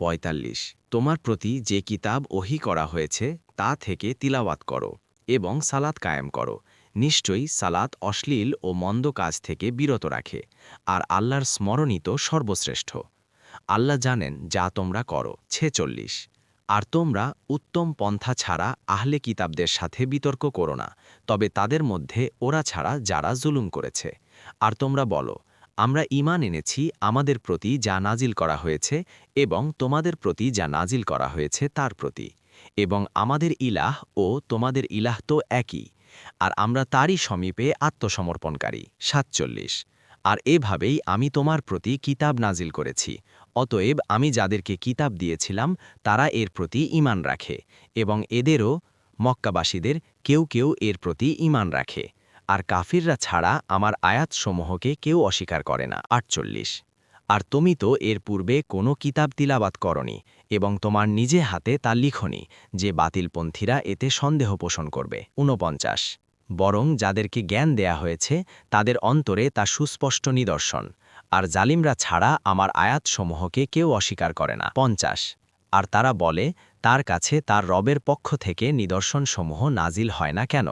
৪৫ তোমার প্রতি যে কিতাব ওহী করা হয়েছে তা থেকে তিলাওয়াত করো এবং সালাত কায়েম করো। নিশ্চয়ই সালাত অশ্লীল ও মন্দ কাজ থেকে বিরত রাখে, আর আল্লাহর স্মরণিত সর্বশ্রেষ্ঠ। আল্লাহ জানেন যা তোমরা করো। ৪৬ আর তোমরা উত্তম পন্থা ছাড়া আহলে কিতাবদের সাথে বিতর্ক করো না, তবে তাদের মধ্যে ওরা ছাড়া যারা জুলুম করেছে। আর তোমরা বলো, আমরা ঈমান এনেছি আমাদের প্রতি যা নাজিল করা হয়েছে এবং তোমাদের প্রতি যা নাজিল করা হয়েছে তার প্রতি, এবং আমাদের ইলাহ ও তোমাদের ইলাহ তো একই, আর আমরা তারই সমীপে আত্মসমর্পণকারী। ৪৭ আর এভাবেই আমি তোমার প্রতি কিতাব নাজিল করেছি, অতএব আমি যাদেরকে কিতাব দিয়েছিলাম তারা এর প্রতি ঈমান রাখে, এবং এদেরও মক্কাবাসীদের কেউ কেউ এর প্রতি ঈমান রাখে, আর কাফিররা ছাড়া আমার আয়াতসমূহকে কেউ অস্বীকার করে না। ৪৮ আর তুমি তো এর পূর্বে কোনো কিতাব তিলাবাত করনি, এবং তোমার নিজে হাতে তা লিখনি যে বাতিলপন্থীরা এতে সন্দেহ পোষণ করবে। ৪৯ বরং যাদেরকে জ্ঞান দেয়া হয়েছে তাদের অন্তরে তা সুস্পষ্ট নিদর্শন, আর জালিমরা ছাড়া আমার আয়াতসমূহকে কেউ অস্বীকার করে না। ৫০ আর তারা বলে, তার কাছে তার রবের পক্ষ থেকে নিদর্শনসমূহ নাজিল হয় না কেন?